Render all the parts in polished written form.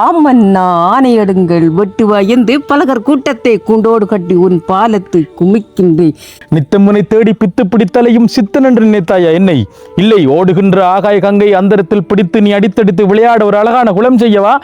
ஆமன்னா ஆணையிடுங்கள் வெட்டு வயந்து பலகர் கூட்டத்தை குண்டோடு கட்டி உன் பாலத்தை குமிக்கின்றேன். நித்தமுனை தேடி பித்து பிடித்தலையும் சித்தன் என்று நினைத்தாயா என்னை? இல்லை, ஓடுகின்ற ஆகாய கங்கை அந்தரத்தில் பிடித்து நீ அடித்தடித்து விளையாட ஒரு அழகான குளம் செய்யவா?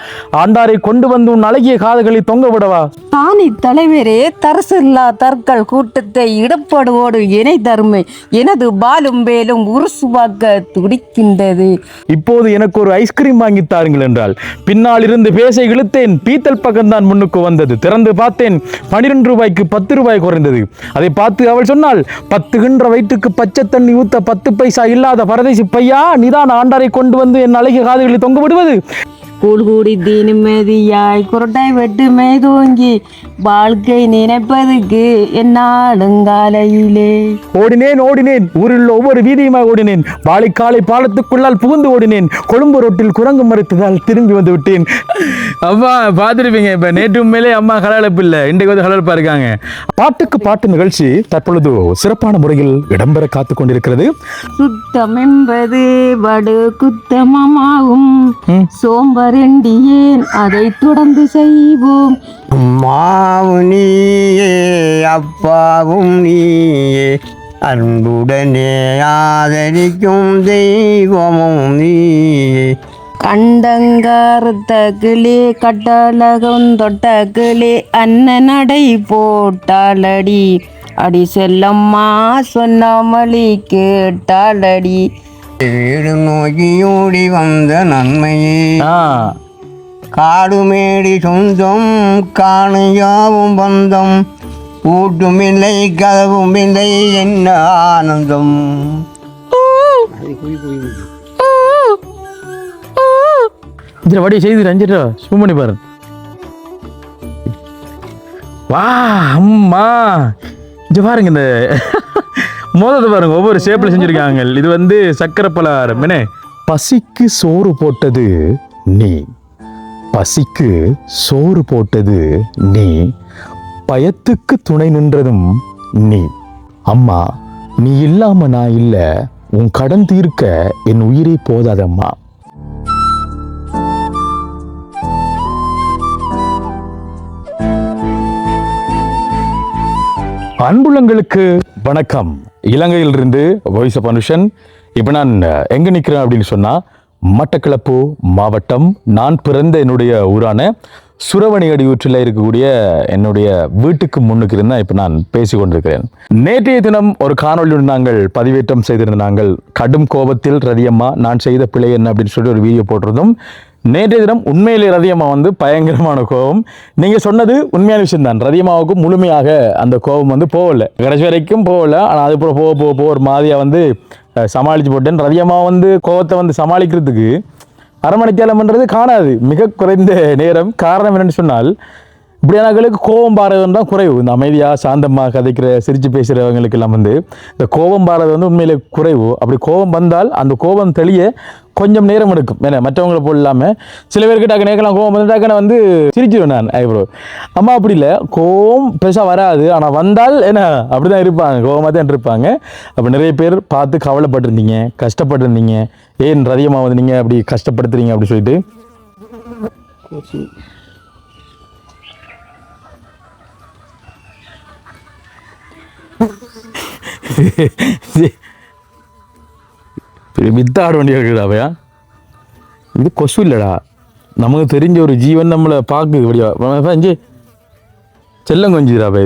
ஆண்டாரை கொண்டு வந்து உன் அழகிய காதுகளை தொங்க விடவா? தானி தலைவரே, தரசில்லா தற்கள் கூட்டத்தை இடப்படுவோடு இணை தருமை எனது பாலும் வேலும் உருசுவாக்க துடிக்கின்றது. இப்போது எனக்கு ஒரு ஐஸ்கிரீம் வாங்கி தாருங்கள் என்றால் பின்னால் இருந்து பேச இழுத்தேன். பீத்தல் பக்கம்தான் முன்னுக்கு வந்தது. திறந்து பார்த்தேன், 12 ரூபாய்க்கு 10 ரூபாய் குறைந்தது. அதை பார்த்து அவள் சொன்னாள், 10 கின்ற வயிற்றுக்கு பச்சை தண்ணி ஊத்த 10 பைசா இல்லாத பரதேசி பையா, நீதான் ஆண்டாரை கொண்டு வந்து என் அழகிய காதுகளை தொங்க விடுவது? கூழ் கூடி தீனுமதியாய் குரட்டாய் வெட்டு மேதோங்கி வாழ்க்கை நினைப்பதுக்கு என்னாலுங்காலையிலே ஓடினேன் ஊரில் ஒவ்வொரு வீதியுமாய் ஓடினேன். வாழைக்காலை பாலத்துக்குள்ளால் புகுந்து ஓடினேன். கொழும்பு ரோட்டில் குரங்கு மறுத்ததால் திரும்பி வந்து விட்டேன். அம்மா பார்த்துருப்பீங்க, இப்போ நேற்று உண்மையிலே அம்மா கலகலப்பு இல்லை, இன்றைக்கு வந்து கலகலப்பா இருக்காங்க. பாட்டுக்கு பாட்டு நிகழ்ச்சி தற்பொழுது சிறப்பான முறையில் இடம்பெற காத்து கொண்டிருக்கிறது. சுத்தம் என்பது வடு குத்தமமாகும், சோம்பரண்டியேன் அதை தொடர்ந்து செய்வோம். அம்மாவும் நீயே அப்பாவும் நீயே, அன்புடனே ஆதரிக்கும் தெய்வமும் நீயே. கண்டங்கார்த்த கிளே கட்டழகம் தொட்ட கிளே அண்ணன் நடை போட்டாளடி, அடி செல்லம்மா சொன்னாமலி கேட்டாளடி. வீடு நோக்கியோடி வந்த நன்மையே, காடுமேடி சொந்தம் காணையாவும் பந்தம், கூட்டுமில்லை கதவுமில்லை என்ன ஆனந்தம். இதில் வடி செய்து ரஞ்சிட்டா சும்மணி பாரு. வா அம்மா, இது பாருங்க, இந்த மோதத்தை பாருங்க, ஒவ்வொரு ஷேப்ல செஞ்சிருக்காங்க. இது வந்து சக்கரை பலகாரம். என்ன, பசிக்கு சோறு போட்டது நீ, பசிக்கு சோறு போட்டது நீ, பயத்துக்கு துணை நின்றதும் நீ. அம்மா, நீ இல்லாம நான் இல்ல, உன் கடன் தீர்க்க என் உயிரே போதாதம்மா. அன்புள்ளங்களுக்கு வணக்கம். இலங்கையிலிருந்து வாய்ஸ் ஆஃப் அனுஷன். இப்போ நான் எங்கே நிற்கிறேன் அப்படின்னு சொன்னால், மட்டக்களப்பு மாவட்டம், நான் பிறந்த என்னுடைய ஊரான சுரவணியடியூற்றில் இருக்கக்கூடிய என்னுடைய வீட்டுக்கு முன்னுக்கு இருந்தால் இப்போ நான் பேசி கொண்டிருக்கிறேன். நேற்றைய தினம் ஒரு காணொலியுடன் நாங்கள் பதிவேற்றம் செய்திருந்த நாங்கள் கடும் கோபத்தில் ரதியம்மா நான் செய்த பிழை என்ன அப்படின்னு சொல்லி ஒரு வீடியோ போட்டிருந்தோம். நேற்றைய தினம் உண்மையிலே ரதியம்மா வந்து பயங்கரமான கோபம். நீங்கள் சொன்னது உண்மையான விஷயம்தான். ரதியம்மாவுக்கு முழுமையாக அந்த கோபம் வந்து போகலை, கடைசி வரைக்கும் போகலை. ஆனால் அது போக ஒரு மாதிரியாக வந்து சமாளித்து போட்டேன். ரதியம்மா வந்து கோபத்தை வந்து சமாளிக்கிறதுக்கு அரமணித்தியாலம்ன்றது காணாது, மிக குறைந்த நேரம். காரணம் என்னென்னு சொன்னால், இப்படியானவர்களுக்கு கோபம் பாரதம் தான் குறைவு. இந்த அமைதியாக சாந்தமாக கதைக்கிற சிரித்து பேசுகிறவங்களுக்கு எல்லாம் வந்து இந்த கோபம் பாரதம் வந்து உண்மையிலே குறைவு. அப்படி கோபம் வந்தால் அந்த கோபம் தெளிய கொஞ்சம் நேரம் எடுக்கும். ஏன்னா மற்றவங்களை போல் இல்லாமல் சில பேருக்கு டக்குனு நேக்கலாம் கோபம் வந்து டக்குன்னு வந்து சிரிச்சிடுவேன் நான். ஐப்ரோ அம்மா அப்படி இல்லை, கோபம் பெருசாக வராது, ஆனால் வந்தால் என்ன அப்படி தான் இருப்பாங்க, கோபமாக தான் இருப்பாங்க. அப்போ நிறைய பேர் பார்த்து கவலைப்பட்டிருந்தீங்க, கஷ்டப்பட்டிருந்தீங்க, ஏன் ரதியம்மா வந்து நீங்கள் அப்படி கஷ்டப்படுத்துறீங்க அப்படி சொல்லிட்டு. வித்தாட வேண்டிய இருக்குடாவையா, இது கொசு இல்லைடா, நமக்கு தெரிஞ்ச ஒரு ஜீவன் நம்மளை பார்க்குது. இப்படியா செல்லம் கொஞ்சிடாவே,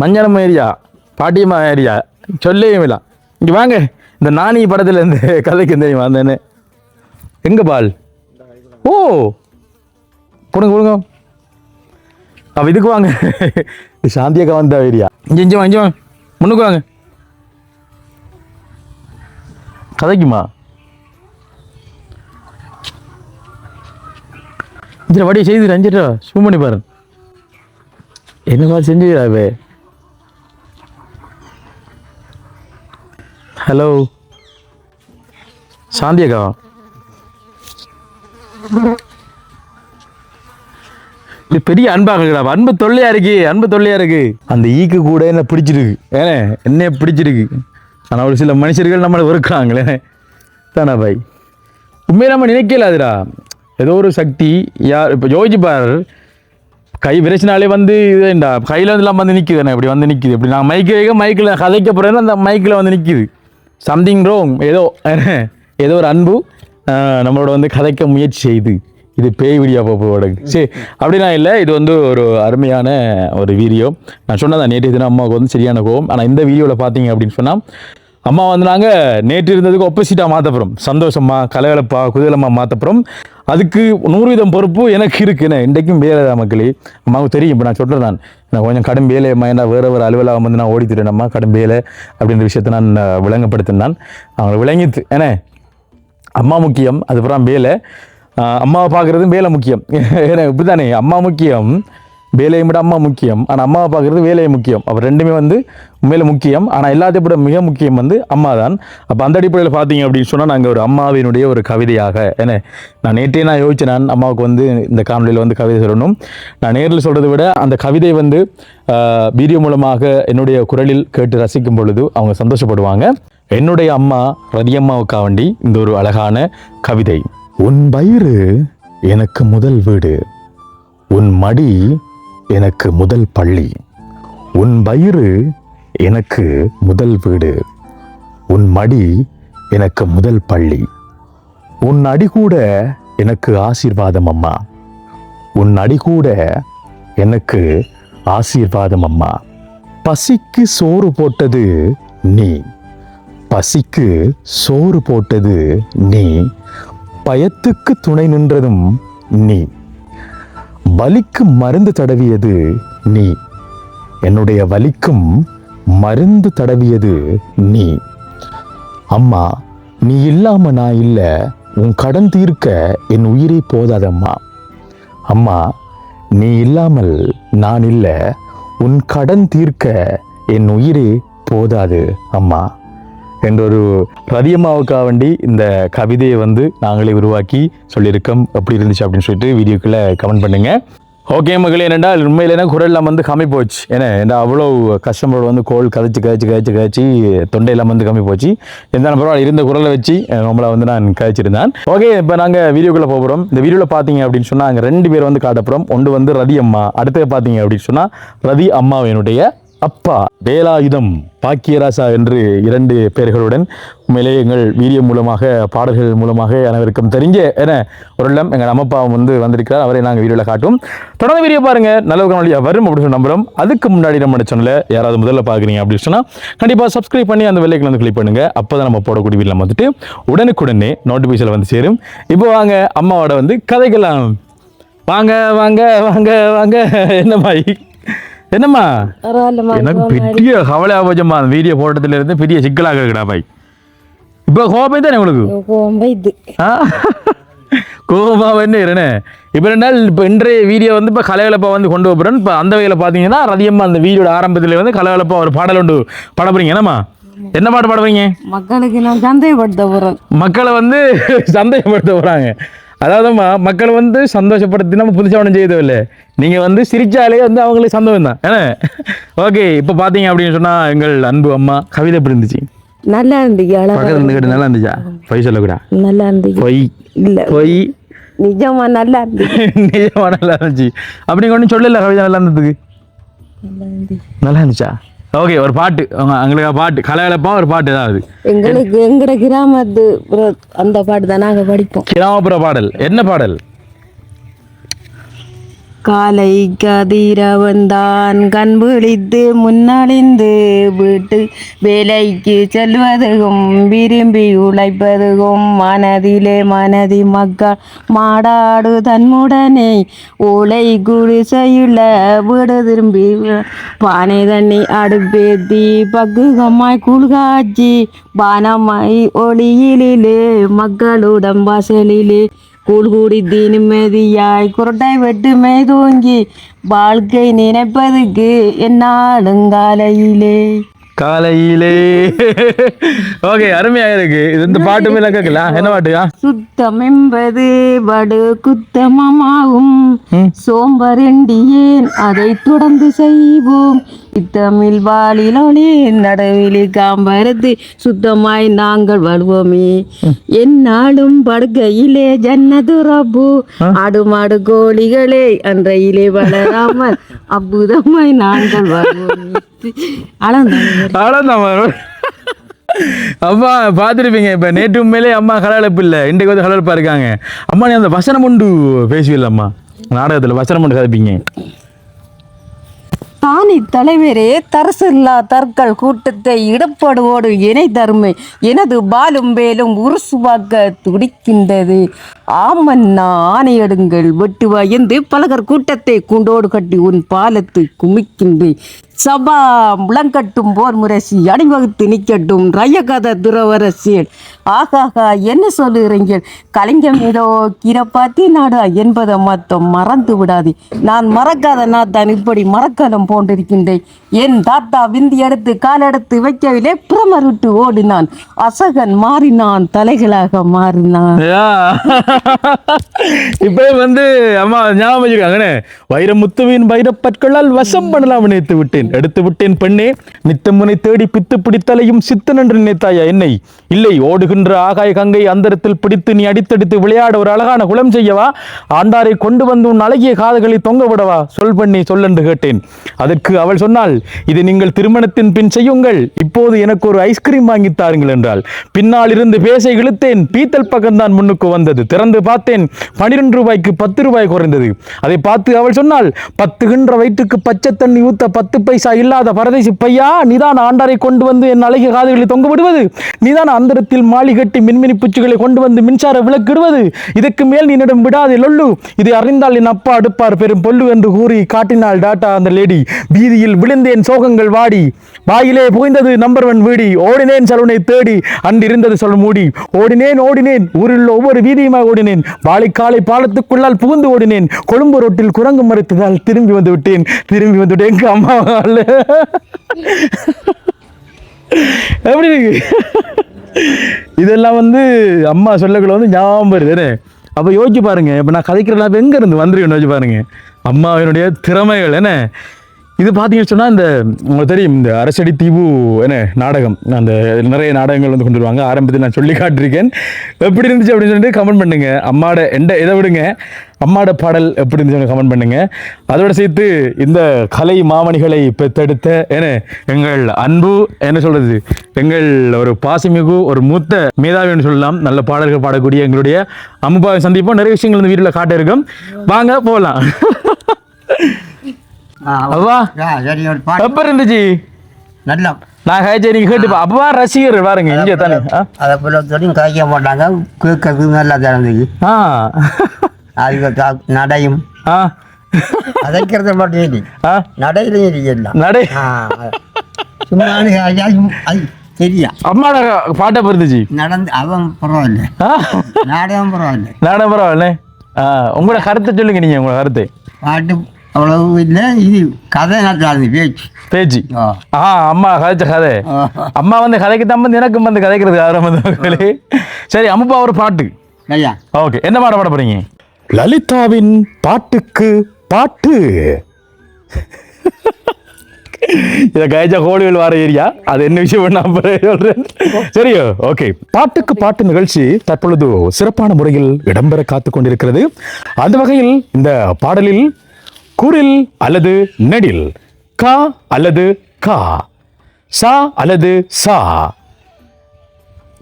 மஞ்சளம் ஏரியா பாட்டியம்மா ஏரியா சொல்லவே இல்லை. இங்கே வாங்க, இந்த நானி படத்தில் இந்த கதைக்கு தெரியுமா அந்த என்ன எங்க பால்? ஓ கொடுங்க அப்போ இதுக்கு வாங்க, சாந்தியக்கா வந்த ஏரியா. இஞ்சி வாங்க முன்னுக்கு வாங்க, கதைக்குமா இதில் வடியை செய்து ரஞ்சிட்டா சும் பண்ணி பாரு. என்ன மாதிரி செஞ்சுக்கிறாவே. ஹலோ சாந்தியக்கா, இது பெரிய அன்பாக, அன்பு தொல்லையா இருக்கு. அந்த ஈக்கு கூட என்ன பிடிச்சிருக்கு, என்ன பிடிச்சிருக்கு. ஆனால் ஒரு சில மனுஷர்கள் நம்மளை வெறுக்கிறாங்களே தானா பாய். உண்மையை நம்ம நினைக்கல அதுடா. ஏதோ ஒரு சக்தி யார் இப்போ யோசிப்பார் கை விரைச்சினாலே வந்து இதுண்டா கையில் வந்து எல்லாம் வந்து நிற்குது இப்படி வந்து நிற்குது இப்படி நான் மைக்கில் கதைக்க போகிறேன்னா அந்த மைக்கில் வந்து நிற்கிது சம்திங் ரோங் ஏதோ ஒரு அன்பு நம்மளோட வந்து கதைக்க முயற்சி செய்து இது பேய் வீடியோ போட சரி அப்படின்னா இல்லை இது வந்து ஒரு அருமையான ஒரு வீடியோ நான் சொன்னதான் நேற்று தினம் அம்மாவுக்கு வந்து சரியான கோவம் ஆனால் இந்த வீடியோவில் பார்த்தீங்க அப்படின்னு சொன்னால் அம்மா வந்து நாங்கள் நேற்று இருந்ததுக்கு ஒப்போசிட்டாக மாற்றப்புறோம் சந்தோஷமா கலகலப்பா குதூகலமாக மாற்றப்புறோம் அதுக்கு 100% பொறுப்பு எனக்கு இருக்குன்னு இன்றைக்கும் வேலை தான் மக்களே அம்மாவுக்கு தெரியும் இப்போ நான் சொல்கிறேன் நான் கொஞ்சம் கடும் வேலை ஏன்னா வேறு அலுவலகம் வந்து நான் ஓடித்துட்டேன் அம்மா கடும் வேலை அப்படின்ற விஷயத்தை நான் விளங்கப்படுத்தினான் அவங்களை விளங்கித்து ஏன்னா அம்மா முக்கியம் அதுக்கப்புறம் வேலை அம்மாவை பார்க்குறது வேலை முக்கியம் ஏன்னா இப்படி தானே அம்மா முக்கியம் வேலையை விட அம்மா முக்கியம் ஆனால் அம்மாவை பார்க்குறது வேலையை முக்கியம் அப்போ ரெண்டுமே வந்து உண்மையில முக்கியம் ஆனால் எல்லாத்தையும் விட மிக முக்கியம் வந்து அம்மா தான் அப்போ அந்த அடிப்படையில் பார்த்தீங்க அப்படின்னு சொன்னால் நாங்கள் ஒரு அம்மாவினுடைய ஒரு கவிதையாக ஏன்னா நான் நேற்றே நான் யோசிச்சேன் நான் அம்மாவுக்கு வந்து இந்த காணொலியில் வந்து கவிதை சொல்லணும் நான் நேரில் சொல்கிறத விட அந்த கவிதை வந்து வீடியோ மூலமாக என்னுடைய குரலில் கேட்டு ரசிக்கும் பொழுது அவங்க சந்தோஷப்படுவாங்க என்னுடைய அம்மா ரதியம்மாவுக்காக வேண்டி இந்த ஒரு அழகான கவிதை உன் வயிறு எனக்கு முதல் வீடு உன் மடி எனக்கு முதல் பள்ளி உன் வயிறு எனக்கு முதல் வீடு உன் மடி எனக்கு முதல் பள்ளி உன் அடி கூட எனக்கு ஆசீர்வாதம் அம்மா உன் அடி கூட எனக்கு ஆசீர்வாதம் அம்மா பசிக்கு சோறு போட்டது நீ பசிக்கு சோறு போட்டது நீ பயத்துக்கு துணை நின்றதும் நீ வலிக்கு மருந்து தடவியது நீ என்னுடைய வலிக்கும் மருந்து தடவியது நீ அம்மா நீ இல்லாம நான் இல்லை உன் கடன் தீர்க்க என் உயிரே போதாதம்மா அம்மா நீ இல்லாமல் நான் இல்லை உன் கடன் தீர்க்க என் உயிரே போதாது அம்மா என்றொரு ரதியம்மாவுக்காக வேண்டி இந்த கவிதையை வந்து நாங்களே உருவாக்கி சொல்லியிருக்கோம் எப்படி இருந்துச்சு அப்படின்னு சொல்லிட்டு வீடியோக்குள்ளே கமெண்ட் பண்ணுங்க ஓகே மகளே என்னென்றால் உண்மையில் என்ன குரல்லாம் வந்து கம்மி போச்சு ஏன்னா அவ்வளோ கஸ்டமரோட வந்து கோல் கதைச்சி தொண்டையெல்லாம் வந்து கம்மி போச்சு இருந்தாலும் பரவாயில்ல இருந்த குரலை வச்சு நம்மளை வந்து நான் கதைச்சிருந்தேன் ஓகே இப்போ நாங்கள் வீடியோக்குள்ளே போகிறோம் இந்த வீடியோவில் பார்த்தீங்க அப்படின்னு சொன்னால் அங்கே 2 பேர் வந்து காட்டப்புறோம் ஒன்று வந்து ரதி அம்மா அடுத்தது பார்த்தீங்க அப்படின்னு சொன்னால் ரதி அம்மாவினுடைய அப்பா வேலாயுதம் பாக்கியராசா என்று 2 பேர்களுடன் உண்மையிலேயே எங்கள் வீடியோ மூலமாக பாடல்கள் மூலமாக அனைவருக்கும் தெரிஞ்ச ஒரு இடம் எங்கள் அம்மப்பா வந்து வந்திருக்கிறார் அவரை நாங்கள் வீடியோவில் காட்டும் தொடர்ந்து வீடியோ பாருங்கள் நல்ல காணொலியாக வரும் அப்படின்னு சொல்லி நம்புகிறோம் அதுக்கு முன்னாடி நம்ம சேனலில் யாராவது முதல்ல பார்க்குறீங்க அப்படின்னு சொன்னால் கண்டிப்பாக சப்ஸ்கிரைப் பண்ணி அந்த வெள்ளைக்கு வந்து கிளிக் பண்ணுங்கள் அப்போ தான் நம்ம போடக்கூடிய வீடியோ வந்துட்டு உடனுக்குடனே நோட்டிஃபிகேஷன் வந்து சேரும் இப்போ வாங்க அம்மாவோட வந்து கதைக்கலாம் வாங்க வாங்க வாங்க வாங்க என்னம்மா எனக்கு பெரிய கவலை போச்சம்மா அந்த வீடியோ போட்டதுல இருந்து பெரிய சிக்கலாக இருக்குடா பாய் இப்போ கோபம் தானே உங்களுக்கு கோபமா என்ன இப்போ 2 நாள் இப்போ இன்றைய வீடியோ வந்து இப்போ கலகலப்பா வந்து கொண்டு போகிறேன் இப்போ அந்த வகையில் பார்த்தீங்கன்னா ரதியம்மா அந்த வீடியோட ஆரம்பத்தில் வந்து கலகலப்பா ஒரு பாடல் ஒன்று பாட போறீங்க என்னம்மா என்ன பாட்டு பாடுவீங்க மக்களுக்கு நான் சந்தேகப்படுத்த போகிறேன் மக்களை வந்து சந்தேகப்படுத்த போகிறாங்க அதாவதுமா மக்களை வந்து சந்தோஷப்படுத்தி நம்ம புதுசாக ஒன்றும் செய்யதில்லை நீங்கள் வந்து சிரிச்சாலே வந்து அவங்களுக்கு சந்தோஷம் தான் ஏன்னா ஓகே இப்போ பார்த்தீங்க அப்படின்னு சொன்னால் எங்கள் அன்பு அம்மா கவிதை எப்படி இருந்துச்சு நல்லா இருந்துச்சு பக்கத்தில் இருந்து நல்லா இருந்துச்சா பொய் சொல்லக்கூடா நல்லா இருந்துச்சு பொய் இல்லை பொய் நிஜமா நல்லா இருந்துச்சு நிஜமா நல்லா இருந்துச்சு அப்படி ஒன்றும் சொல்லல கவிதை நல்லா இருந்ததுக்கு நல்லா இருந்துச்சா ஓகே ஒரு பாட்டு எங்களுக்கு பாட்டு கலகலப்பா ஒரு பாட்டு ஏதாவது எங்களுக்கு எங்கட கிராமத்து அந்த பாட்டு தான் நாங்கள் படிப்போம் கிராமப்புற பாடல் என்ன பாடல் காலை கதிரவன்தான் கண் விழித்து முன்னழிந்து வீட்டு வேலைக்கு செல்வதும் விரும்பி உழைப்பதும் மனதி மக்கள் மாடாடு தன்முடனே ஓலை குடிசையுள்ள வீடு திரும்பி பானை தண்ணி அடுப்பேத்தி பக்குகமாய் குளிர்காட்சி பானமாய் ஒளியிலே மக்களுடன் வாசலிலே கூழ் குடித்து நிம்மதியாய் குரட்டாய் வெட்டுமே தூங்கி வாழ்க்கை நினைப்பதுக்கு என்னாலுங்காலையிலே ஓகே அருமையா இருக்கு இது இந்த பாட்டு மேல கேட்கலாம் என்ன பாட்டுயா சுத்தம் என்பது படு குத்தமமாகும் சோம்பரண்டியேன் அதை தொடர்ந்து செய்வோம் இத்தமிழ் வாழிலோனே நடுவிலே காம்பரத்து சுத்தமாய் நாங்கள் வாழ்வோமே என்னாலும் படுக்கையிலே ஜன்னது ரப்பு ஆடு மாடு கோழிகளே அன்றையிலே வளராமல் அற்புதமாய் நாங்கள் வாழ்வோமே. அப்பா பார்த்துருப்பீங்க இப்போ நேற்று உண்மையிலே அம்மா கலகலப்பு இல்லை, இன்றைக்கு வந்து கலகலப்பாக இருக்காங்க. அம்மா நீ அந்த வசனம் உண்டு பேசுவில்லை அம்மா, நாடகத்தில் வசனம் உண்டு கதைப்பீங்க. தானி தலைவரே தரசில்லா தற்கள் கூட்டத்தை இடப்படுவோடு இணை தருமை எனது பாலும் வேலும் உருசுவாக்க துடிக்கின்றது. ஆமன்னா ஆணையடுங்கள் வெட்டு வயந்து பலகர் கூட்டத்தை குண்டோடு கட்டி உன் பாலத்து குமிக்கின்றேன். சபா முழங்கட்டும் போர் முரசி அணிவகுத்து நிற்கட்டும் ரயகத துறவரசியல். ஆகாகா என்ன சொல்லுகிறீங்கள் கலைஞம் ஏதோ கிரப்பாத்தி நாடா என்பதை மொத்தம் மறந்து விடாது. நான் மறக்காத நான் தான் இப்படி மறக்கலம் போன்றிருக்கின்றேன். என் தாத்தா விந்தி எடுத்து காலெடுத்து வைக்கவில்லை பிரமர் விட்டு ஓடினான். அசகன் மாறினான் தலைகளாக மாறினான். இப்ப வந்து அம்மா ஞாபகம் வச்சிருக்காங்கன்னு வைரமுத்துவின் வைரப்பற்களால் வசம் பண்ணலாம் நினைத்து விட்டேன், எடுத்து விட்டேன் பெண்ணே நித்தமுனை தேடி பித்து பிடித்தலையும் சித்தன் என்று நினைத்தாயா என்னை? இல்லை, ஓடுகின்ற ஆகாய கங்கை அந்தரத்தில் பிடித்து நீ அடித்தடித்து விளையாட ஒரு அழகான குளம் செய்யவா? ஆண்டாரை கொண்டு வந்து உன் அழகிய காதுகளை தொங்க விடவா? சொல் பண்ணி சொல்லென்று கேட்டேன். அதற்கு அவள் சொன்னாள், இது நீங்கள் திருமணத்தின் பின் செய்யுங்கள், இப்போது எனக்கு ஒரு ஐஸ்கிரீம் வாங்கி தாருங்கள் என்றாள். பின்னால் இருந்து பேசை இழுத்தேன், பீத்தல் பக்கம்தான் முன்னுக்கு வந்தது. திறந்து பார்த்தேன், 12 ரூபாய்க்கு 10 ரூபாய் குறைந்தது. அதை பார்த்து அவள் சொன்னாள், 10 கின்ற வயிற்றுக்கு பச்சை தண்ணி ஊத்த 10 பைசா இல்லாத பரதேசி பையா, நீதான் ஆண்டாரை கொண்டு வந்து என் அழகிய காதுகளை தொங்க விடுவது? நீதான் அந்தரத்தில் மாளி கட்டி மின்மினி பூச்சிகளை கொண்டு வந்து மின்சார விளக்கிடுவது? இதற்கு மேல் நீ என்னிடம் விடாதே லொல்லு, இதை அறிந்தால் என் அப்பா அடுப்பார் பெரும் பொல்லு என்று கூறி காட்டினாள் டாட்டா அந்த லேடி. வீதியில் விழுந்தேன் சோகங்கள் வாடி, வாயிலே புகைந்தது நம்பர் 1 வீடி. ஓடினேன் சலூனை தேடி, அன்றிருந்தது சொல் மூடி. ஓடினேன் ஓடினேன் ஊரில் ஒவ்வொரு வீதியுமாய் ஓடினேன், வாழைக்காலை பாலத்துக்குள்ளால் புகுந்து ஓடினேன். கொழும்பு ரோட்டில் குரங்கு மறுத்ததால் திரும்பி வந்து விட்டேன். எங்க அம்மா எப்படி இருக்கு? இதெல்லாம் வந்து அம்மா சொல்லக்குள்ள வந்து ஞாபகம் வருது. அப்போ யோசிச்சு பாருங்க, இப்போ நான் கதைக்கிறேன் எங்க இருந்து வந்துருக்கேன்னு யோசிச்சு பாருங்க அம்மாவினுடைய திறமைகள் என்ன. இது பார்த்தீங்கன்னு சொன்னால் இந்த உங்களுக்கு தெரியும் இந்த அரசடி தீவு என்ன நாடகம், அந்த நிறைய நாடகங்கள் வந்து கொண்டு வருவாங்க. ஆரம்பத்தில் நான் சொல்லி காட்டிருக்கேன். எப்படி இருந்துச்சு அப்படின்னு சொல்லிட்டு கமெண்ட் பண்ணுங்க. அம்மாட இதை விடுங்க, அம்மாட பாடல் எப்படி இருந்துச்சு கமெண்ட் பண்ணுங்க. அதோட சேர்த்து இந்த கலை மாமணிகளை பெற்றெடுத்த என்ன எங்கள் அன்பு என்ன சொல்றது, எங்கள் ஒரு பாசமிகு ஒரு மூத்த மேதாவின்னு சொல்லலாம், நல்ல பாடல்கள் பாடக்கூடிய எங்களுடைய அம்மாவை சந்திப்போம். நிறைய விஷயங்கள் இந்த வீட்டில் காட்ட இருக்கும், வாங்க போகலாம். அப்பா எப்ப இருந்துச்சு? நல்லா நான் காய்ச்சி நீங்க கேட்டுப்பா. அப்பா ரசிகர் பாருங்க இங்கே தானே அதை போல சொல்லியும் காய்க்க மாட்டாங்க, கேட்கறது நல்லா திறந்துச்சு. அது நடையும் அதைக்கிறத மட்டும் நடையிலையும் நடை சும்மா சரியா அம்மாட பாட்டை பிறந்துச்சு நடந்து அவன் பரவாயில்ல, நாடகம் பரவாயில்ல, நாடகம் பரவாயில்ல. உங்களோட கருத்தை சொல்லுங்க, நீங்க உங்களோட கருத்தை. பாட்டு அவ்வளவு இல்லை, இது கதை நட்டாது பேச்சு. அம்மா கதைச்ச கதை, அம்மா வந்து கதைக்கு தான் வந்து எனக்கும் வந்து கதைக்கிறது ஆரம்பி. சரி அம்மா ஒரு பாட்டு ஐயா, ஓகே என்ன பாட பாட போறீங்க? லலிதாவின் பாட்டுக்கு பாட்டு. இதை கயச்சா கோழிகள் வார ஏரியா, அது என்ன விஷயம் நான் சொல்றேன். சரியோ, ஓகே. பாட்டுக்கு பாட்டு நிகழ்ச்சி தற்பொழுது சிறப்பான முறையில் இடம்பெற காத்து கொண்டிருக்கிறது. அந்த வகையில் இந்த பாடலில் குரில் அல்லது நெடில், கா அல்லது கா, சா அல்லது சா,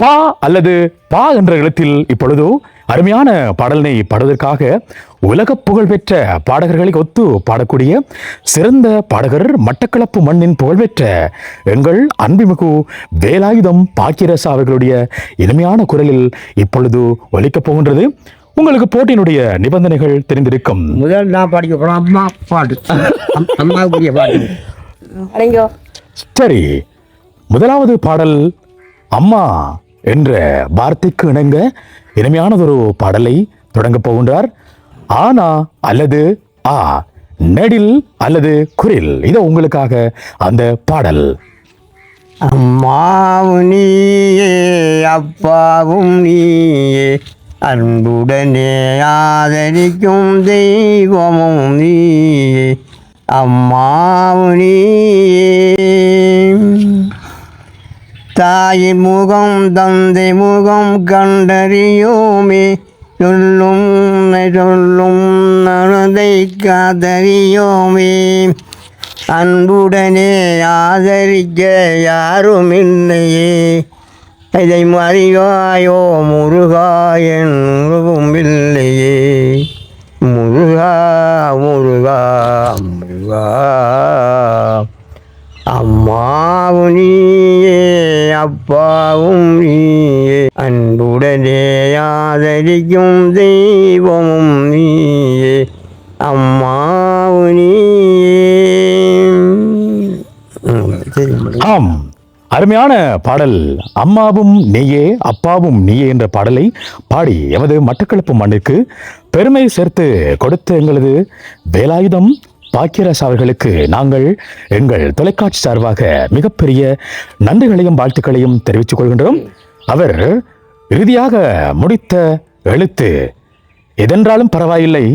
பா அல்லது பா என்ற இடத்தில் இப்பொழுது அருமையான பாடலினை பாடுவதற்காக உலக புகழ்பெற்ற பாடகர்களை ஒத்து பாடக்கூடிய சிறந்த பாடகர் மட்டக்களப்பு மண்ணின் புகழ்பெற்ற எங்கள் அன்புமிகு வேலாயுதம் பாக்கியரசா அவர்களுடைய இனிமையான குரலில் இப்பொழுது ஒலிக்கப் போகின்றது. உங்களுக்கு போட்டியினுடைய நிபந்தனைகள் தெரிந்திருக்கும். முதல் நான் பாடிக்க போறோம் அம்மா பாட்டு, அம்மாவுக்குரிய பாட்டு. சரி, முதலாவது பாடல் அம்மா என்ற வார்த்தைக்கு இணங்க இனிமையானதொரு பாடலை தொடங்க போகின்றார். ஆனா அல்லது ஆ, நெடில் அல்லது குரில், இது உங்களுக்காக அந்த பாடல். அம்மாவும் நீயே அப்பாவும் நீயே, அன்புடனே ஆதரிக்கும் தெய்வமும் நீயே, அம்மாவுனி தாயின் முகம் தந்தை முகம் கண்டறியோமே சொல்லும் சொல்லும் மனதை காதறியோமே அன்புடனே ஆதரிக்க யாரும் இல்லையே இதை அறிவாயோ முருகா என் உருவும் இல்லையே முருகா முருகா முருகா அம்மாவும் நீயே அப்பாவும் நீயே அன்புடனே ஆதரிக்கும் தெய்வமும் நீயே அம்மாவும் நீயே. ஆம், அருமையான பாடல். அம்மாவும் நீயே அப்பாவும் நீயே என்ற பாடலை பாடி எமது மட்டக்களப்பு மண்ணிற்கு பெருமை சேர்த்து கொடுத்த எங்களது வேலாயுதம் பாக்கியராஜ் அவர்களுக்கு நாங்கள் எங்கள் தொலைக்காட்சி சார்பாக மிகப்பெரிய நன்றிகளையும் வாழ்த்துக்களையும் தெரிவித்துக் கொள்கின்றோம். அவர் இறுதியாக முடித்த எழுத்து எதென்றாலும் பரவாயில்லை,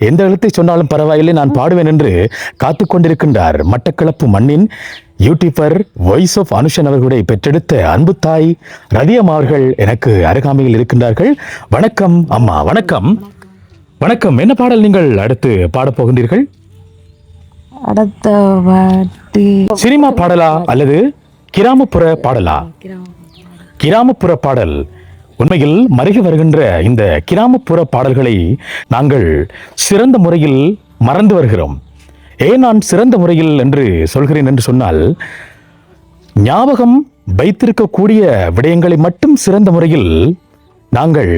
எந்த எழுத்தை சொன்னாலும் பரவாயில்லை, நான் பாடுவேன் என்று காத்து கொண்டிருக்கின்றார். மட்டக்களப்பு மண்ணின் யூடியூபர் வாய்ஸ் ஆஃப் அனுஷன் அவர்களுடைய பெற்றெடுத்த அன்பு தாய் ரதியம் அவர்கள் எனக்கு அருகாமையில் இருக்கின்றார்கள். வணக்கம் அம்மா. வணக்கம். வணக்கம். என்ன பாடல் நீங்கள் அடுத்து பாடப் போகின்றீர்கள்? அடுத்த பாட்டு சினிமா பாடலா அல்லது கிராமப்புற பாடலா? கிராமப்புற பாடல். உண்மையில் மருகி வருகின்ற இந்த கிராமப்புற பாடல்களை நாங்கள் சிறந்த முறையில் மறந்து வருகிறோம். ஏன் நான் சிறந்த முறையில் என்று சொல்கிறேன் என்று சொன்னால், ஞாபகம் வைத்திருக்கக்கூடிய விடயங்களை மட்டும் சிறந்த முறையில் நாங்கள்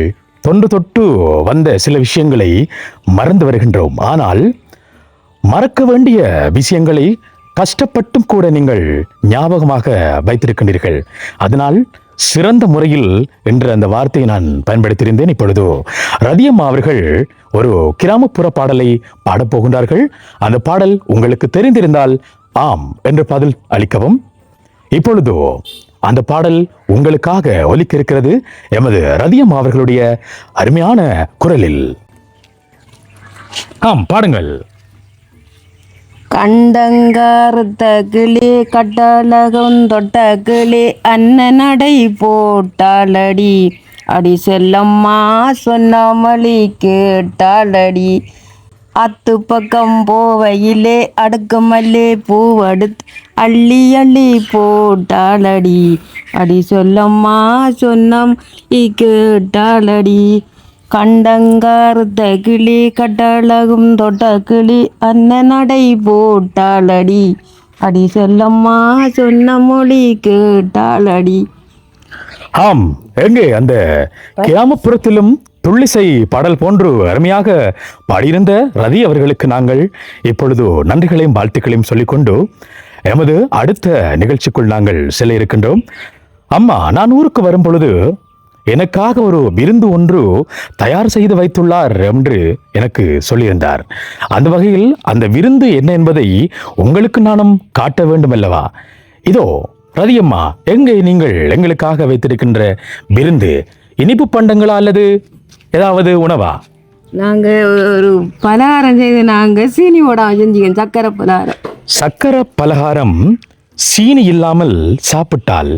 தொன்று தொட்டு வந்த சில விஷயங்களை மறந்து வருகின்றோம். ஆனால் மறக்க வேண்டிய விஷயங்களை கஷ்டப்பட்டும் கூட நீங்கள் ஞாபகமாக வைத்திருக்கின்றீர்கள். அதனால் சிறந்த முறையில் என்ற அந்த வார்த்தையை நான் பயன்படுத்தியிருந்தேன். இப்பொழுது ரதியம்மா அவர்கள் ஒரு கிராமப்புற பாடலை பாடப்போகின்றார்கள். அந்த பாடல் உங்களுக்கு தெரிந்திருந்தால் ஆம் என்று பதில் அளிக்கவும். இப்பொழுது அந்த பாடல் உங்களுக்காக ஒலிக்க இருக்கிறது எமது ரதியம்மா அவர்களுடைய அருமையான குரலில். ஆம், பாடுங்கள். கண்டங்கார்த்த கிளி கட்டழகும் தொட்ட கிளி அண்ணனடை போட்டாளடி அடி செல்லம்மா சொன்னாமலி கேட்டாளடி அத்து பக்கம் போவையிலே அடுக்கு மல்லே பூவடுத்து அள்ளி அள்ளி போட்டாளடி அடி சொல்லம்மா சொன்னம் கேட்டாளடி கண்டங்கார்த்த கிளி கட்டழகும் தொட்ட கிளி அண்ணனடை போட்டாளடி அடி செல்லம்மா சொன்ன மொழி கேட்டாளடி. ஆம், எங்கே அந்த கிராமப்புறத்திலும் துள்ளிசை பாடல் போன்று அருமையாக பாடியிருந்த ரதி அவர்களுக்கு நாங்கள் இப்பொழுது நன்றிகளையும் வாழ்த்துக்களையும் சொல்லிக்கொண்டு எமது அடுத்த நிகழ்ச்சிக்குள் நாங்கள் செல்ல இருக்கின்றோம். அம்மா, நான் ஊருக்கு வரும் பொழுது எனக்காக ஒரு விருந்து ஒன்று தயார் செய்து வைத்துள்ளார் என்று எனக்கு சொல்லியிருந்தார். அந்த வகையில் அந்த விருந்து என்ன என்பதை உங்களுக்கு நானும் காட்ட வேண்டும் அல்லவா? இதோ ரதியம்மா, எங்கே நீங்கள் எங்களுக்காக வைத்திருக்கின்ற விருந்து இனிப்பு பண்டங்களா அல்லது ஏதாவது உணவா? நாங்க ஒரு பலகாரம் செய்து நாங்க சீனி போடாம செஞ்சீங்க. சக்கரை பலகாரம். சக்கரை பலகாரம் சீனி இல்லாமல் சாப்பிட்டால்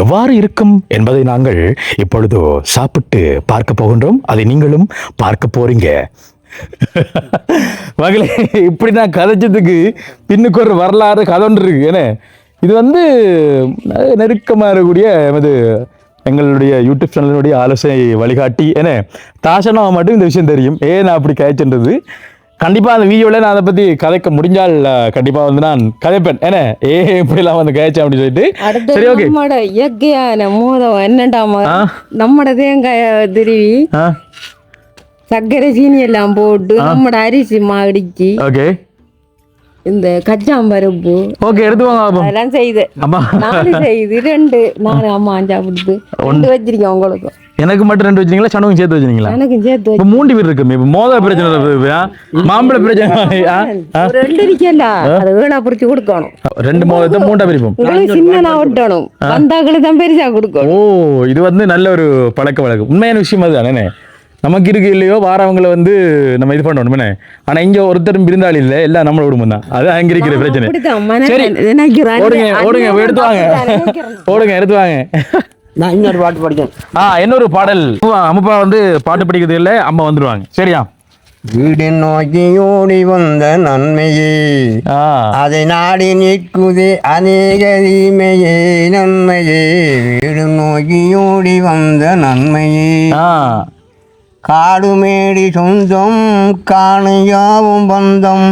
எவ்வாறு இருக்கும் என்பதை நாங்கள் இப்பொழுது சாப்பிட்டு பார்க்க போகின்றோம். அதை நீங்களும் பார்க்க போறீங்க. மகளே, இப்படி நான் கதைச்சதுக்கு பின்னுக்கு ஒரு வரலாறு கதை ஒன்று இருக்கு. ஏன்னா இது நெருக்கமாக இருக்கக்கூடிய எமது எங்களுடைய யூடியூப் சேனலினுடைய ஆலோசனை வழிகாட்டி ஏன்னா தாசனாவை மட்டும் இந்த விஷயம் தெரியும். நான் அப்படி கதைச்சுன்றது. கண்டிப்பாக அந்த வீடியோவில் நான் அதை பற்றி கதைக்க முடிஞ்சால் கண்டிப்பாக வந்து நான் கதைப்பேன். ஏன்னா இப்படிலாம் வந்து கதைச்சேன் அப்படின்னு சொல்லிட்டு. சரி, ஓகே. நம்மட இயற்கையான மோதம் என்னண்டாமா, நம்மட தேங்காய திருவி சர்க்கரை சீனி எல்லாம் போட்டு நம்மட அரிசி மாடிச்சு ஓகே இந்த கச்சாம்பருப்பு ஓகே எடுத்துவாங்க அதெல்லாம் செய்து நாலு செய்து நாலு அம்மா அஞ்சா கொடுத்து வச்சிருக்கேன். உங்களுக்கு எனக்கு மட்டும் 2 வச்சிருக்கீங்களா? சனவும் சேர்த்து வச்சிருக்கீங்களா? எனக்கும் சேர்த்து இப்ப 3 பேர் இருக்கு. இப்ப மோத பிரச்சனை, மாம்பழ பிரச்சனை 2 இருக்கல, அது வீணா பிரிச்சு கொடுக்கணும். 2 மோதத்தை 3 பிரிப்போம். உங்களுக்கு சின்னனா ஒட்டணும், வந்தாக்களுக்கு தான் பெருசா கொடுக்கணும். ஓ, இது வந்து நல்ல ஒரு பழக்க வழக்கம். உண்மையான விஷயம் அதுதானே. நமக்கு இருக்கு இல்லையோ வாரவங்களை வந்து நம்ம இது பண்ணணும் என்ன. ஆனா இங்க ஒருத்தரும் விருந்தாளி இல்லை, எல்லாம் நம்மளோட குடும்பம் தான். அது அங்க இருக்கிற பிரச்சனை. சரி ஓடுங்க ஓடுங்க எடுத்து வாங்க, ஓடுங்க எடுத்து வாங்க. நான் இன்னொரு பாட்டு படித்தேன். இன்னொரு பாடல். அம்மா வந்து பாட்டு படிக்கிறது இல்லை, அம்மா வந்துடுவாங்க. சரியா? வீடு நோக்கி ஓடி வந்த நன்மையே அதை நாடி நிற்குதே அநேக தீமையே நன்மையே. வீடு நோக்கி ஓடி வந்த நன்மையே காடுமேடி சொந்தம் காணையாவும் பந்தம்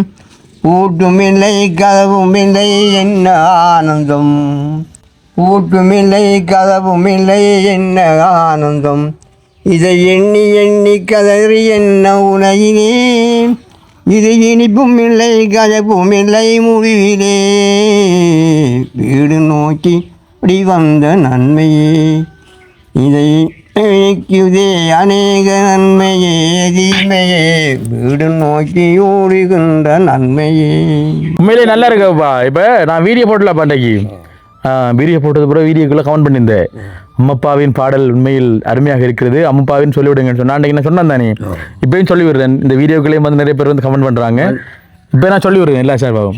பூட்டுமில்லை கதவுமில்லை என்ன ஆனந்தம். பூட்டுமில்லை கதவுமில்லை என்ன ஆனந்தம். இதை எண்ணி எண்ணி கதறி என்ன உலகிலே இது இனிப்பும் இல்லை கதப்பும் இல்லை முடிவிலே. வீடு நோக்கி அப்படி வந்த நன்மையே இதை நினைக்குதே அநேக நன்மையே தீமையே. வீடு நோக்கி ஓடுகின்ற நன்மையே. உண்மையிலே நல்லா இருக்குப்பா. இப்போ நான் வீடியோ போட்டல பாண்டைக்கு வீடியோ போட்டது பிறகு வீடியோக்குள்ள கமெண்ட் பண்ணியிருந்தேன். அம்மப்பாவின் பாடல் உண்மையில் அருமையாக இருக்கிறது, அம்மப்பாவின் சொல்லிவிடுங்கன்னு சொன்னா அன்றைக்கு நான் சொன்னேன் தானே. இப்பயும் சொல்லி விடுறேன். இந்த வீடியோக்களையும் வந்து நிறைய பேர் வந்து கமெண்ட் பண்ணுறாங்க. இப்போ நான் சொல்லி விடுறேன் எல்லா சார் பாவம்.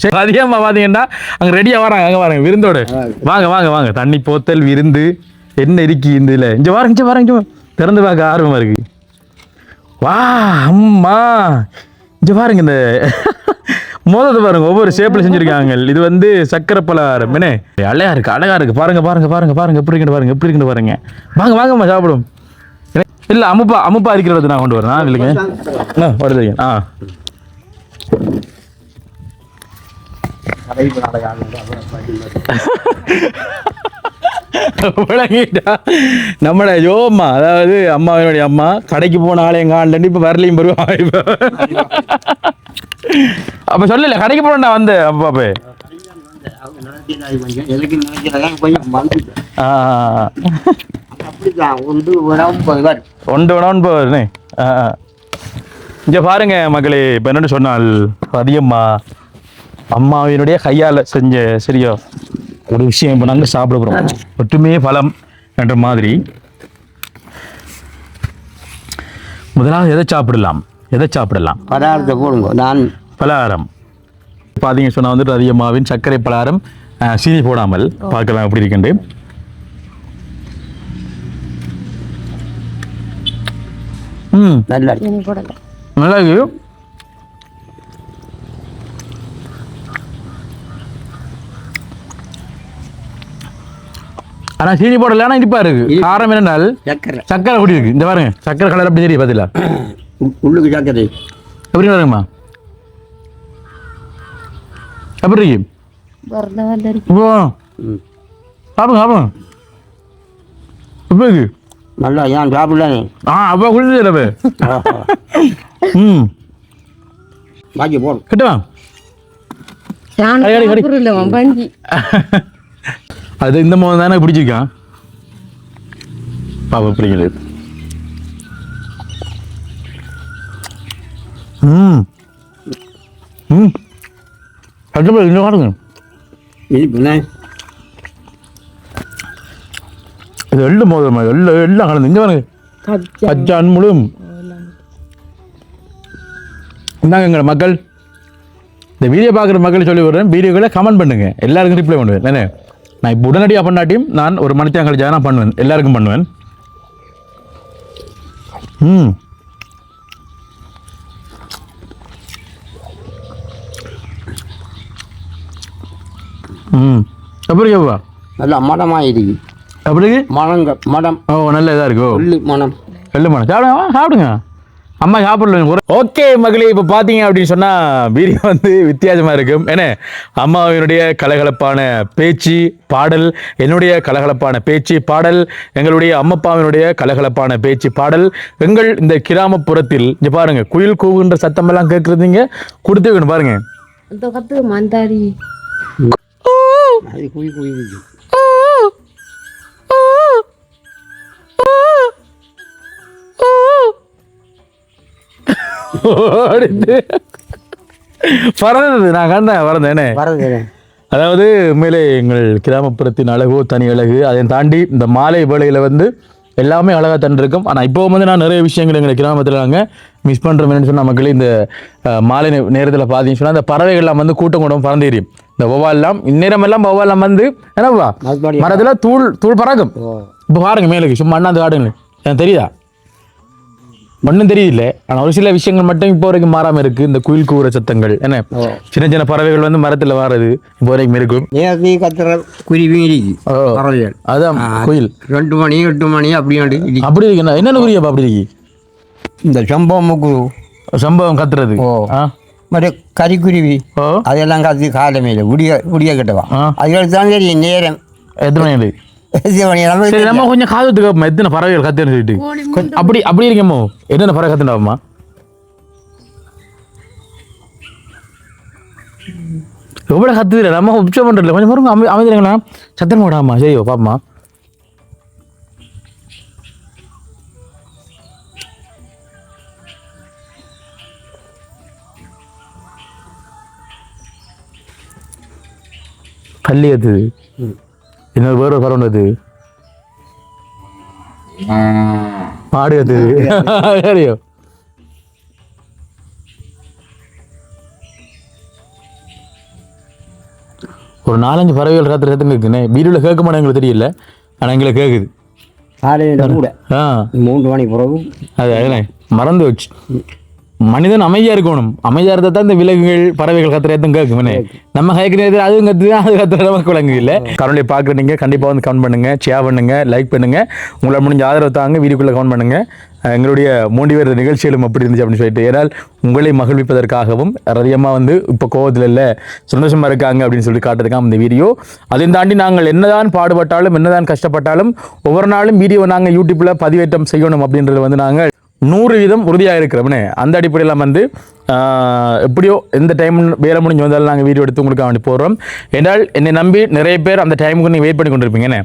சரி அதிகமாக பார்த்தீங்கன்னா அங்கே ரெடியாக வராங்க. அங்கே வராங்க விருந்தோடு. வாங்க வாங்க வாங்க. தண்ணி போத்தல் விருந்து என்ன இருக்கி இந்த இல்லை. இங்கே வாருங்க இங்கே வாருங்க திறந்து பார்க்க ஆர்வமாக இருக்கு. வா அம்மா இங்கே பாருங்க. இந்த மோதத்தை பாருங்க, ஒவ்வொரு ஷேப்ல செஞ்சிருக்காங்க. இது வந்து சக்கரை பலகாரம் என்ன அழகா இருக்கு, அழகா இருக்கு. பாருங்க பாருங்க பாருங்க பாருங்க எப்படி இருக்கு பாருங்க, எப்படி இருக்கு பாருங்க. வாங்க வாங்கம்மா சாப்பிடும். இல்ல அம்முப்பா இருக்கிறத நான் கொண்டு வரேன். இல்லைங்க வருது. நம்மள யோம்மா, அதாவது அம்மாவினுடைய அம்மா கடைக்கு போன ஆலயம் காணலன்னு இப்ப வரலையும் வருவாங்க. அப்ப சொல்லல கடைக்கு போனா வந்து அப்பாப்பே இங்க பாருங்க மக்களே. இப்ப என்னன்னு சொன்னால் அதிகம்மா அம்மாவினுடைய கையால செஞ்ச சரியா ஒரு விஷயம் இப்போ நாங்கள் சாப்பிட போகிறோம். ஒற்றுமையே பலம் என்ற மாதிரி முதலாவது எதை சாப்பிடலாம்? பலகாரத்தை போடுங்க. நான் பலகாரம் பார்த்தீங்க சொன்னால் வந்துட்டு அதிகமாவின் சர்க்கரை பலகாரம் சீனி போடாமல் பார்க்கலாம் எப்படி இருக்குண்டு. நல்லா இருக்கு. ஆனால் சீனி போடல, ஆனால் இனிப்பா இருக்கு. காரம் என்னென்னால் சக்கரை குடி இருக்கு. இந்த பாருங்க சக்கரை கலர் அப்படி தெரியும் பார்த்தீங்களா? உள்ளுக்கு சக்கரை எப்படி வருங்கம்மா? எப்படி இருக்கு? சாப்பிடுங்க சாப்பிடுங்க. எப்படி இருக்கு? நல்லா ஏன் சாப்பிடலானே? அப்பா குடிச்சு பாக்கி போடும் கிட்டவா அது இந்த மாதிரி தானே பிடிச்சிருக்கான் பாப்பா பிடிக்கிறது. இன்னும் பாருங்க இது எள்ளு மோதிரமா எல்லாம் கலந்து இங்கே பாருங்க பச்சை அன்பும். இந்தாங்க எங்களை மக்கள், இந்த வீடியோ பார்க்குற மக்கள் சொல்லி விடுறேன், வீடியோக்களை கமெண்ட் பண்ணுங்க, எல்லாருக்கும் ரிப்ளை பண்ணுவேன். என்ன நான் இப்போ உடனடியாக பண்ணாட்டியும் நான் ஒரு மணித்தான் கழிச்சா நான் பண்ணுவேன், எல்லாருக்கும் பண்ணுவேன். எப்படி கேப்பா? நல்லா மடமாக இருக்கு. எப்படி மடம்? ஓ நல்ல இதாக இருக்கோ மனம் எள்ளு மனம். சாப்பிடுங்க அம்மா சாப்பிடல. ஓகே மகளே, இப்போ பார்த்தீங்க அப்படின்னு சொன்னால் வீடியோ வந்து வித்தியாசமாக இருக்கும். ஏன்னா அம்மாவினுடைய கலகலப்பான பேச்சு பாடல், என்னுடைய கலகலப்பான பேச்சு பாடல், எங்களுடைய அம்மப்பாவினுடைய கலகலப்பான பேச்சு பாடல். எங்கள் இந்த கிராமப்புறத்தில் இங்கே பாருங்க குயில் கூவுகின்ற சத்தமெல்லாம் கேட்குறதுங்க கொடுத்து வைக்கணும் பாருங்க. பறந்தது நான் கண்டேன் பறந்தேனே. அதாவது உண்மையிலே எங்கள் கிராமப்புறத்தின் அழகோ தனி அழகு. அதை தாண்டி இந்த மாலை வேளையில் வந்து எல்லாமே அழகாக தன் இருக்கும். ஆனால் இப்போ வந்து நான் நிறைய விஷயங்கள் எங்கள் கிராமத்தில் நாங்கள் மிஸ் பண்ணுறோம்னு சொன்னால் மக்களே இந்த மாலை நேரத்தில் பார்த்தீங்கன்னு சொன்னால் அந்த பறவைகள்லாம் வந்து கூட்டம் கூட்டம் பறந்து எறியும். இந்த வௌவால்லாம் இந்நேரமெல்லாம் வௌவால்லாம் வந்து என்னவா மரத்தில் தூள் தூள் பறக்கும். இப்போ பாருங்க மேலுக்கு சும்மா அண்ணாந்து காடுங்க எனக்கு தெரியுதா ஒன்றும் தெரியல. ஆனால் ஒரு சில விஷயங்கள் மட்டும் இப்போ வரைக்கும் மாறாமல் இருக்குது. இந்த குயில் கூற சத்தங்கள் என்ன சின்ன சின்ன பறவைகள் வந்து மரத்தில் வாரது இப்போ வரைக்கும் இருக்கும். நேரத்தையும் கத்துற குருவி இருக்கு பறவைகள். அதான் குயில் 2 மணி 8 மணி அப்படி அப்படி இருக்குண்ணா. என்னென்ன குருவி அப்படி இருக்கு? இந்த சம்பவம் கத்துறது மற்ற கறிக்குருவி அதெல்லாம் கத்து காலமையில உடிய கிட்டவா அதுகளுக்கு தான் தெரியும் நேரம் எத்தனை மணி சரி நம்ம கொஞ்சம் காதுக்கு கேட்போம் எத்தனை பறவைகள் கத்துன்னு சொல்லிட்டு அப்படி இருக்கமோ என்னென்ன பறவை கத்துனாமா எவ்வளோ கத்துதுல நம்ம உச்சம் பண்றதில்ல கொஞ்சம் பாருங்க அமைதிங்களா சத்தம் போடாமா சரியோ பாப்பமா பள்ளி அது இன்னொரு வேற ஒரு பறவை அது மாடு அது சரியோ ஒரு 4-5 பறவைகள் காத்துற சத்தம் கேட்குண்ணே. வீடியோவில் கேட்க மாட்டேன் எங்களுக்கு தெரியல ஆனால் எங்களுக்கு கேட்குது காலையில் கூட 3 மணி பிறகு அது மறந்து வச்சு மனிதன் அமைதியாக இருக்கணும். அமைதியாக இருந்தால் தான் இந்த விலங்குகள் பறவைகள் கத்துற எதுவும் கேட்குமே. நம்ம கேட்குறது அதுவும் கற்றுது அது கத்துற நமக்கு விலங்கு இல்லை. கருணையை பார்க்குற நீங்கள் கண்டிப்பாக வந்து கமெண்ட் பண்ணுங்கள், ஷேர் பண்ணுங்கள், லைக் பண்ணுங்கள். உங்களால் முடிஞ்ச ஆதரவு தாங்க வீடியோக்குள்ளே கமெண்ட் பண்ணுங்கள். எங்களுடைய 3 பேர் நிகழ்ச்சிகளும் அப்படி இருந்துச்சு அப்படின்னு சொல்லிட்டு ஏன்னால் உங்களை மகிழ்விப்பதற்காகவும் அதிகமாக வந்து இப்போ கோவத்தில் இல்லை சந்தோஷமாக இருக்காங்க அப்படின்னு சொல்லி காட்டுறதுக்காக இந்த வீடியோ. அதையும் தாண்டி நாங்கள் என்னதான் பாடுபட்டாலும் என்னதான் கஷ்டப்பட்டாலும் ஒவ்வொரு நாளும் வீடியோ நாங்கள் யூடியூப்பில் பதிவேற்றம் செய்யணும் அப்படின்றது வந்து நாங்கள் 100% உறுதியாக இருக்கிறோம்னே. அந்த அடிப்படையில் வந்து எப்படியோ எந்த டைம் வேலை முடிஞ்சு வந்தாலும் நாங்கள் வீடியோ எடுத்து உங்களுக்கு வேண்டி போடுறோம். என்றால் என்னை நம்பி நிறைய பேர் அந்த டைமுக்கு நீங்கள் வெயிட் பண்ணி கொண்டிருப்பீங்கண்ணே.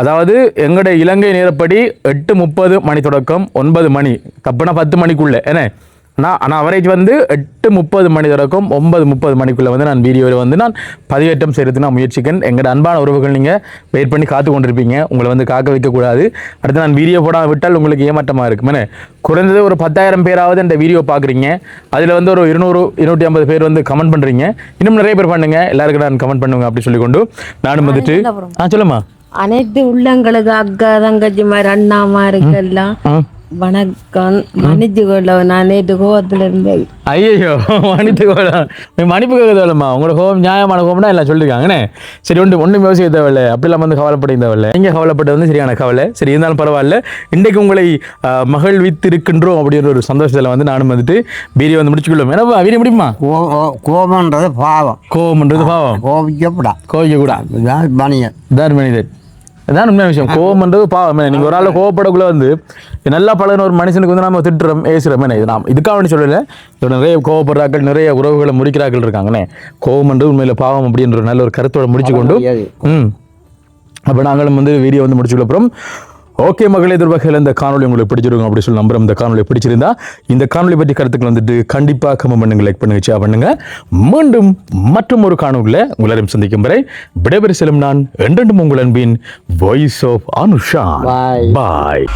அதாவது எங்களுடைய இலங்கை நேரப்படி 8:30 மணி தொடக்கம் 9 மணி தப்புனா 10 மணிக்குள்ளே என்ன ஆனால் அவரேஜ் வந்து 8:30 மணி தொடக்கம் 9:30 மணிக்குள்ளே வந்து நான் வீடியோவில் வந்து நான் பதிவேற்றம் செய்கிறதுக்கு நான் முயற்சிக்கிறேன். எங்களோட அன்பான உறவுகள் நீங்கள் வெயிட் பண்ணி காத்து கொண்டிருப்பீங்க. உங்களை வந்து காக்க வைக்கக்கூடாது. அடுத்து நான் வீடியோ போடாமல் விட்டால் உங்களுக்கு ஏமாற்றமாக இருக்குமே. குறைந்தது ஒரு 10,000 பேராவது இந்த வீடியோ பார்க்குறீங்க. அதில் வந்து ஒரு 200-250 பேர் வந்து கமெண்ட் பண்ணுறீங்க. இன்னும் நிறைய பேர் பண்ணுங்கள். எல்லாருக்கும் நான் கமெண்ட் பண்ணுவேங்க அப்படி சொல்லிக்கொண்டு நானும் வந்துட்டு சொல்லுமா அனைத்து உள்ளங்களுக்கு அக்கா தங்கச்சி மாதிரி அண்ணாமாருக்கெல்லாம் வணக்கம். மன்னிச்சுக்கொள்ள நான் நேற்று கோவத்தில் இருந்தேன். ஐயோ மன்னிப்பு கேட்க தேவையில்லம்மா. உங்களோட கோபம் நியாயமான கோபம்னா எல்லாம் சொல்லியிருக்காங்கண்ணே. சரி ஒன்றும் யோசிக்க தேவையில்லை. அப்படிலாம் வந்து கவலைப்பட தேவையில்லை. நீங்கள் கவலைப்பட்டது வந்து சரியான கவலை. சரி இருந்தாலும் பரவாயில்ல. இன்றைக்கு உங்களை மகிழ்வித்திருக்கின்றோம் அப்படின்ற ஒரு சந்தோஷத்தில் வந்து நானும் வந்துட்டு வீடியோ வந்து முடிச்சுக்கொள்ளும். ஏன்னா வீடியோ முடியுமா? கோபம்ன்றது பாவம். கோபம்ன்றது பாவம். கோபிக்கக்கூடாது. மனிதன் அதான் உண்மையான விஷயம். கோபம்ன்றது பாவம். நீங்கள் ஒரு ஆள் கோவப்படக்குள்ள வந்து நல்லா பழகின ஒரு மனுஷனுக்கு வந்து நம்ம திட்டுறோம் ஏசுறோம். இது நாம் இதுக்காக வேண்டி சொல்லலை. இதோட நிறைய கோவப்படுறாக்கள் நிறைய உறவுகளை முறிக்கிறாக்கள் இருக்காங்கண்ணே. கோபம்ன்றது உண்மையில் பாவம் அப்படின்ற நல்ல ஒரு கருத்தோட முடிச்சு கொண்டு அப்போ நாங்களும் வந்து வீடியோ வந்து முடிச்சுள்ள அப்புறம் ஓகே மகளே, எதிர்வகையில் இந்த காணொலி உங்களுக்கு பிடிச்சிருக்கும் அப்படி சொல்லி நம்புறோம். இந்த காணொலி பிடிச்சிருந்தா இந்த காணொலி பற்றி கருத்துக்கள் வந்துட்டு கண்டிப்பாக கமெண்ட் பண்ணுங்க, லைக் பண்ணுங்க, ஷேர் பண்ணுங்க. மீண்டும் மற்றும் ஒரு காணொலியில் உங்களையும் சந்திக்கும் வரை விடைபெற செல்லும் நான் என்றென்றும் உங்கள் அன்பின் வாய்ஸ் ஆஃப் அனுஷா. பாய்.